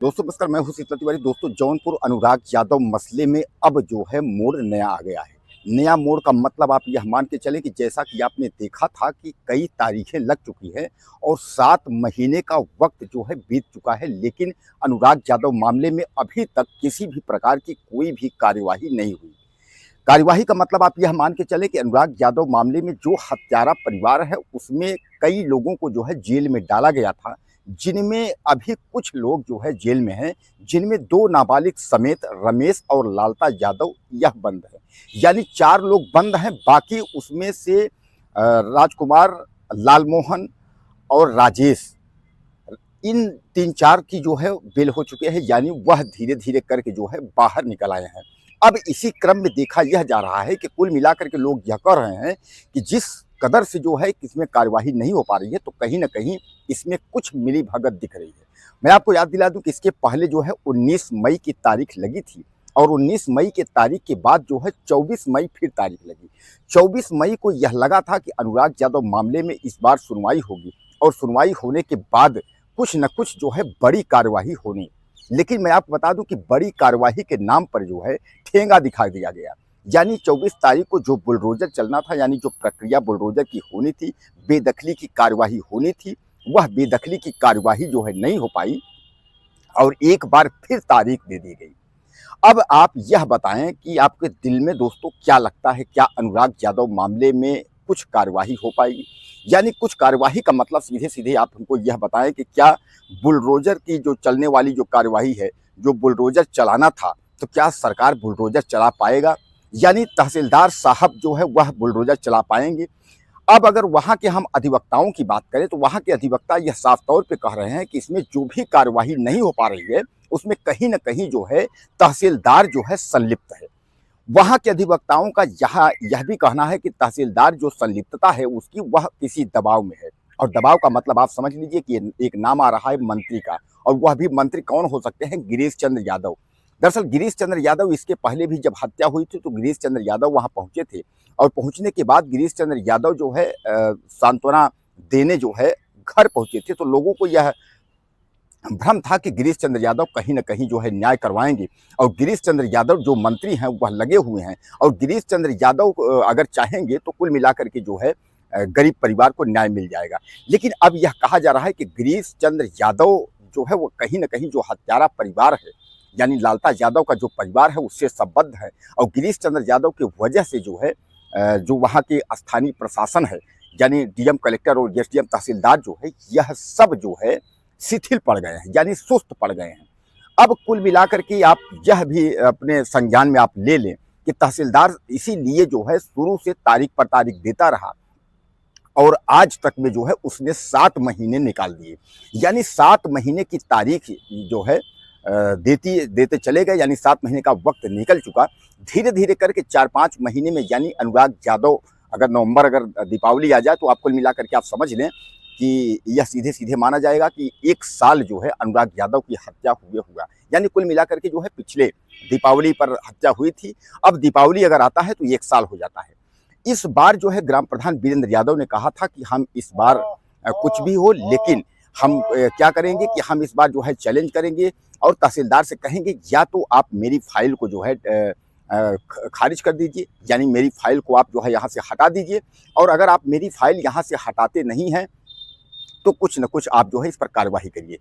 दोस्तों नमस्कार, मैं हूं शीतल तिवारी। दोस्तों जौनपुर अनुराग यादव मसले में अब जो है मोड़ नया आ गया है। नया मोड़ का मतलब आप यह मान के चलें कि जैसा कि आपने देखा था कि कई तारीखें लग चुकी हैं और 7 महीने का वक्त जो है बीत चुका है, लेकिन अनुराग यादव मामले में अभी तक किसी भी प्रकार की कोई भी कार्यवाही नहीं हुई। कार्यवाही का मतलब आप यह मान के चले कि अनुराग यादव मामले में जो हत्यारा परिवार है उसमें कई लोगों को जो है जेल में डाला गया था, जिनमें अभी कुछ लोग जो है जेल में हैं, जिनमें 2 नाबालिग समेत रमेश और लालता यादव यह बंद है। यानी 4 लोग बंद हैं, बाकी उसमें से राजकुमार, लालमोहन और राजेश, इन 3-4 की जो है बेल हो चुके हैं, यानी वह धीरे-धीरे करके जो है बाहर निकल आए हैं। अब इसी क्रम में देखा यह जा रहा है कि कुल मिलाकर के लोग यह कह रहे हैं कि जिस कदर से जो है इसमें कार्यवाही नहीं हो पा रही है, तो कहीं न कहीं इसमें कुछ मिलीभगत दिख रही है। मैं आपको याद दिला दूँ कि इसके पहले जो है 19 मई की तारीख लगी थी और 19 मई की तारीख के बाद जो है 24 मई फिर तारीख लगी। 24 मई को यह लगा था कि अनुराग यादव मामले में इस बार सुनवाई होगी और सुनवाई होने के बाद कुछ न कुछ जो है बड़ी कार्यवाही होनी। लेकिन मैं आपको बता दूं कि बड़ी कार्यवाही के नाम पर जो है ठेंगा दिखा दिया गया। यानी 24 तारीख को जो बुलडोजर चलना था, यानी जो प्रक्रिया बुलडोजर की होनी थी, बेदखली की कार्यवाही होनी थी, वह बेदखली की कार्यवाही जो है नहीं हो पाई और एक बार फिर तारीख दे दी गई। अब आप यह बताएं कि आपके दिल में दोस्तों क्या लगता है, क्या अनुराग यादव मामले में कुछ कार्यवाही हो पाएगी? यानी कुछ कार्यवाही का मतलब सीधे-सीधे आप हमको यह बताएं कि क्या बुलडोजर की जो चलने वाली जो कार्यवाही है, जो बुलडोजर चलाना था, तो क्या सरकार बुलडोजर चला पाएगा? यानी तहसीलदार साहब जो है वह बुलडोजर चला पाएंगे? अब अगर वहाँ के हम अधिवक्ताओं की बात करें तो वहाँ के अधिवक्ता यह साफ तौर पे कह रहे हैं कि इसमें जो भी कार्यवाही नहीं हो पा रही है, उसमें कहीं न कहीं जो है तहसीलदार जो है संलिप्त है। वहाँ के अधिवक्ताओं का यहाँ यह भी कहना है कि तहसीलदार जो संलिप्तता है उसकी, वह किसी दबाव में है। और दबाव का मतलब आप समझ लीजिए कि एक नाम आ रहा है मंत्री का, और वह भी मंत्री कौन हो सकते हैं? गिरीश चंद्र यादव। दरअसल गिरीश चंद्र यादव, इसके पहले भी जब हत्या हुई थी तो गिरीश चंद्र यादव वहाँ पहुंचे थे और पहुंचने के बाद गिरीश चंद्र यादव जो है सांत्वना देने जो है घर पहुंचे थे, तो लोगों को यह भ्रम था कि गिरीश चंद्र यादव कहीं न कहीं जो है न्याय करवाएंगे और गिरीश चंद्र यादव जो मंत्री हैं वह लगे हुए हैं और गिरीश चंद्र यादव अगर चाहेंगे तो कुल मिलाकर के जो है गरीब परिवार को न्याय मिल जाएगा। लेकिन अब यह कहा जा रहा है कि गिरीश चंद्र यादव जो है वो कहीं न कहीं जो हत्यारा परिवार है, यानी लालता यादव का जो परिवार है उससे संबद्ध है और गिरीश चंद्र यादव की वजह से जो है जो वहाँ के स्थानीय प्रशासन है, यानी डीएम कलेक्टर और एसडीएम तहसीलदार जो है, यह सब जो है शिथिल पड़ गए हैं, यानी सुस्त पड़ गए हैं। अब कुल मिलाकर के आप यह भी अपने संज्ञान में आप ले लें कि तहसीलदार इसीलिए जो है शुरू से तारीख पर तारीख देता रहा और आज तक में जो है उसने 7 महीने निकाल दिए। यानी 7 महीने की तारीख जो है देते चले गए, यानी 7 महीने का वक्त निकल चुका। धीरे-धीरे करके 4-5 महीने में, यानी अनुराग यादव अगर नवंबर, अगर दीपावली आ जाए तो आप कुल मिलाकर के आप समझ लें कि यह सीधे-सीधे माना जाएगा कि 1 साल जो है अनुराग यादव की हत्या हुए हुआ। यानी कुल मिलाकर के जो है पिछले दीपावली पर हत्या हुई थी, अब दीपावली अगर आता है तो 1 साल हो जाता है। इस बार जो है ग्राम प्रधान वीरेंद्र यादव ने कहा था कि हम इस बार कुछ भी हो, लेकिन हम क्या करेंगे कि हम इस बार जो है चैलेंज करेंगे और तहसीलदार से कहेंगे या तो आप मेरी फाइल को जो है खारिज कर दीजिए, यानी मेरी फाइल को आप जो है यहाँ से हटा दीजिए, और अगर आप मेरी फाइल यहाँ से हटाते नहीं हैं तो कुछ न कुछ आप जो है इस पर कार्यवाही करिए।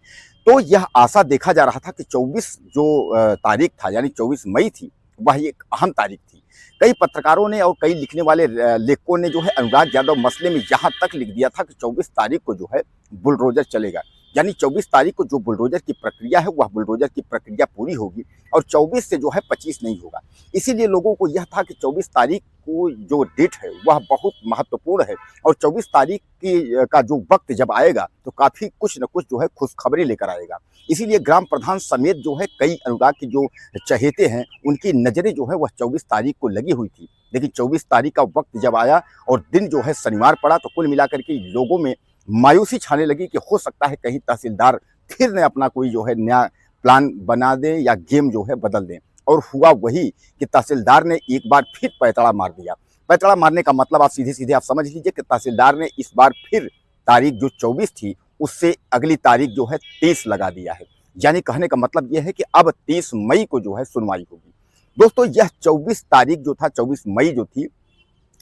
तो यह आशा देखा जा रहा था कि 24 जो तारीख था, यानी 24 मई थी, वह एक अहम तारीख थी। कई पत्रकारों ने और कई लिखने वाले लेखकों ने जो है अनुराग यादव मसले में यहाँ तक लिख दिया था कि 24 तारीख को जो है बुलडोजर चलेगा, यानी 24 तारीख को जो बुलडोजर की प्रक्रिया है वह बुलडोजर की प्रक्रिया पूरी होगी और 24 से जो है 25 नहीं होगा। इसीलिए लोगों को यह था कि 24 तारीख को जो डेट है वह बहुत महत्वपूर्ण है और 24 तारीख की का जो वक्त जब आएगा तो काफ़ी कुछ न कुछ जो है खुशखबरी लेकर आएगा। इसीलिए ग्राम प्रधान समेत जो है कई अनुराग के जो चहेते हैं उनकी नज़रें जो है वह 24 तारीख को लगी हुई थी। लेकिन 24 तारीख का वक्त जब आया और दिन जो है शनिवार पड़ा तो कुल मिलाकर के लोगों में मायूसी छाने लगी कि हो सकता है कहीं तहसीलदार फिर ने अपना कोई जो है नया प्लान बना दें या गेम जो है बदल दें। और हुआ वही कि तहसीलदार ने एक बार फिर पैंतरा मार दिया। पैंतरा मारने का मतलब आप सीधे-सीधे आप समझ लीजिए कि तहसीलदार ने इस बार फिर तारीख जो 24 थी उससे अगली तारीख जो है 23 लगा दिया है। यानी कहने का मतलब यह है कि अब 30 मई को जो है सुनवाई होगी। दोस्तों यह 24 तारीख जो था, 24 मई जो थी,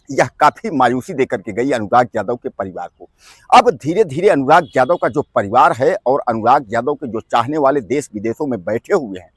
यह काफी मायूसी देकर के गई अनुराग यादव के परिवार को। अब धीरे धीरे अनुराग यादव का जो परिवार है और अनुराग यादव के जो चाहने वाले देश विदेशों में बैठे हुए हैं,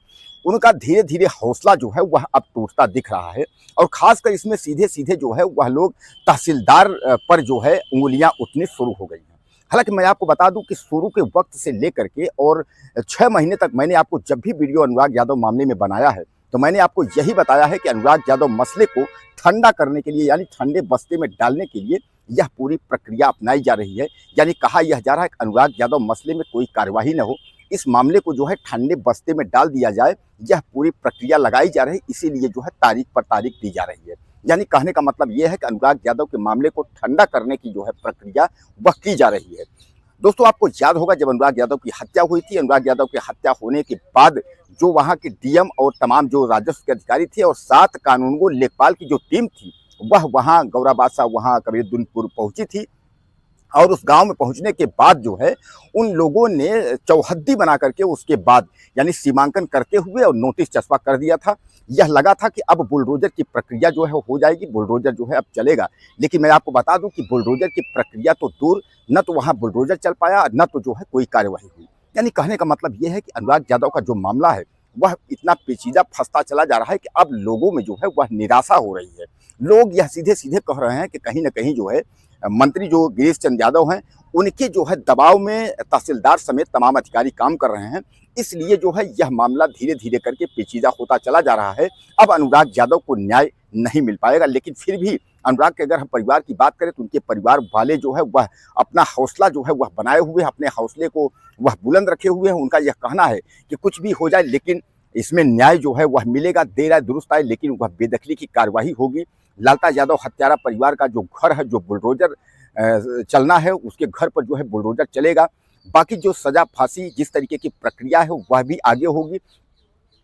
उनका धीरे धीरे हौसला जो है वह अब टूटता दिख रहा है। और खासकर इसमें सीधे सीधे जो है वह लोग तहसीलदार पर जो है उंगलियां उठनी शुरू हो गई हैं। हालांकि मैं आपको बता दूं कि शुरू के वक्त से लेकर के और 6 महीने तक मैंने आपको जब भी वीडियो अनुराग यादव मामले में बनाया है, तो मैंने आपको यही बताया है कि अनुराग यादव मसले को ठंडा करने के लिए, यानी ठंडे बस्ते में डालने के लिए यह पूरी प्रक्रिया अपनाई जा रही है। यानी कहा यह जा रहा है कि अनुराग यादव मसले में कोई कार्यवाही न हो, इस मामले को जो है ठंडे बस्ते में डाल दिया जाए, यह पूरी प्रक्रिया लगाई जा रही है। इसीलिए जो है तारीख पर तारीख दी जा रही है। यानी कहने का मतलब यह है कि अनुराग यादव के मामले को ठंडा करने की जो है प्रक्रिया वह की जा रही है। दोस्तों आपको याद होगा जब अनुराग यादव की हत्या हुई थी, अनुराग यादव की हत्या होने के बाद जो वहां के डीएम और तमाम जो राजस्व के अधिकारी थे और 7 कानूनगो लेखपाल की जो टीम थी, वह वहां गौरा बादशाह वहां कबीरदुनपुर पहुंची थी। और उस गांव में पहुंचने के बाद जो है उन लोगों ने चौहद्दी बना करके उसके बाद यानी सीमांकन करते हुए और नोटिस चस्पा कर दिया था। यह लगा था कि अब बुलडोजर की प्रक्रिया जो है हो जाएगी, बुलडोजर जो है अब चलेगा। लेकिन मैं आपको बता दूं कि बुलडोजर की प्रक्रिया तो दूर, न तो वहां बुलडोजर चल पाया, न तो जो है कोई कार्यवाही हुई। यानी कहने का मतलब यह है कि अनुराग यादव का जो मामला है वह इतना पेचीदा फंसता चला जा रहा है कि अब लोगों में जो है वह निराशा हो रही है। लोग यह सीधे सीधे कह रहे हैं कि कहीं ना कहीं जो है मंत्री जो गिरीश चंद्र यादव हैं, उनके जो है दबाव में तहसीलदार समेत तमाम अधिकारी काम कर रहे हैं। इसलिए जो है यह मामला धीरे धीरे करके पेचीदा होता चला जा रहा है। अब अनुराग यादव को न्याय नहीं मिल पाएगा। लेकिन फिर भी अनुराग के अगर हम परिवार की बात करें तो उनके परिवार वाले जो है वह अपना हौसला जो है वह बनाए हुए, अपने हौसले को वह बुलंद रखे हुए हैं। उनका यह कहना है कि कुछ भी हो जाए लेकिन इसमें न्याय जो है वह मिलेगा, देर आए दुरुस्त आए, लेकिन वह बेदखली की कार्रवाई होगी। लालता यादव हत्यारा परिवार का जो घर है, जो बुलडोजर चलना है, उसके घर पर जो है बुलडोजर चलेगा। बाकी जो सजा फांसी जिस तरीके की प्रक्रिया है वह भी आगे होगी।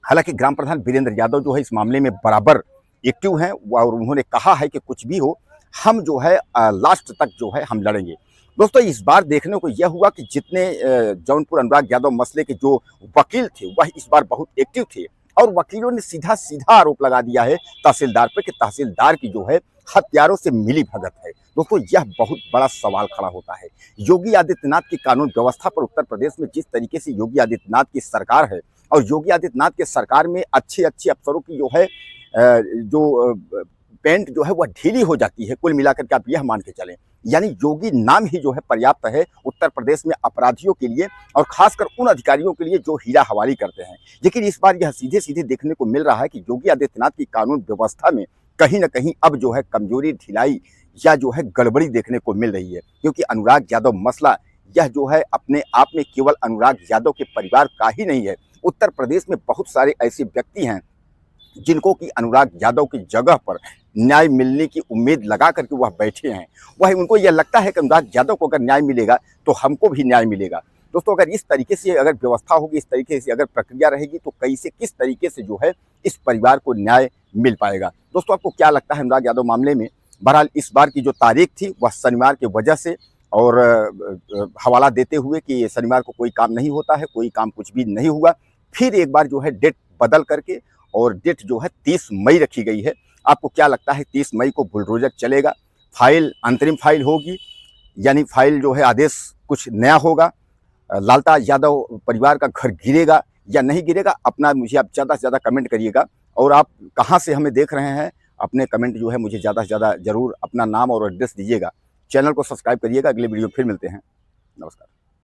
हालांकि ग्राम प्रधान वीरेंद्र यादव जो है इस मामले में बराबर एक्टिव हैं और उन्होंने कहा है कि कुछ भी हो हम जो है लास्ट तक जो है हम लड़ेंगे। दोस्तों इस बार देखने को यह हुआ कि जितने जौनपुर अनुराग यादव मसले के जो वकील थे वह इस बार बहुत एक्टिव थे और वकीलों ने सीधा सीधा आरोप लगा दिया है तहसीलदार पर कि तहसीलदार की जो है हत्यारों से मिली भगत है। दोस्तों यह बहुत बड़ा सवाल खड़ा होता है। योगी आदित्यनाथ की कानून व्यवस्था पर उत्तर प्रदेश में जिस तरीके से योगी आदित्यनाथ की सरकार है और योगी आदित्यनाथ के सरकार में अच्छे अच्छे अफसरों की जो है पेंट जो है वह ढीली हो जाती है, कुल मिलाकर के आप यह मान के चलें। यानी योगी नाम ही जो है पर्याप्त है उत्तर प्रदेश में अपराधियों के लिए और खासकर उन अधिकारियों के लिए जो हीरा हवाली करते हैं। लेकिन इस बार यह सीधे सीधे देखने को मिल रहा है कि योगी आदित्यनाथ की कानून व्यवस्था में कहीं ना कहीं अब जो है कमजोरी, ढिलाई या जो है गड़बड़ी देखने को मिल रही है। क्योंकि अनुराग यादव मसला यह जो है अपने आप में केवल अनुराग यादव के परिवार का ही नहीं है। उत्तर प्रदेश में बहुत सारे ऐसे व्यक्ति हैं जिनको कि अनुराग यादव की जगह पर न्याय मिलने की उम्मीद लगा करके वह बैठे हैं। वह उनको यह लगता है कि अनुराग यादव को अगर न्याय मिलेगा तो हमको भी न्याय मिलेगा। दोस्तों अगर इस तरीके से अगर व्यवस्था होगी, इस तरीके से अगर प्रक्रिया रहेगी तो कैसे किस तरीके से जो है इस परिवार को न्याय मिल पाएगा। दोस्तों आपको क्या लगता है अनुराग यादव मामले में? बहरहाल इस बार की जो तारीख थी वह शनिवार की वजह से और हवाला देते हुए कि शनिवार को कोई काम नहीं होता है, कोई काम कुछ भी नहीं हुआ, फिर एक बार जो है डेट बदल करके और डेट जो है 30 मई रखी गई है। आपको क्या लगता है 30 मई को बुलडोजर चलेगा, फाइल अंतरिम फाइल होगी, यानी फाइल जो है आदेश कुछ नया होगा, लालता यादव परिवार का घर गिरेगा या नहीं गिरेगा? अपना मुझे आप ज़्यादा से ज़्यादा कमेंट करिएगा और आप कहाँ से हमें देख रहे हैं अपने कमेंट जो है मुझे ज़्यादा से ज़्यादा ज़रूर अपना नाम और एड्रेस दीजिएगा। चैनल को सब्सक्राइब करिएगा। अगले वीडियो फिर मिलते हैं। नमस्कार।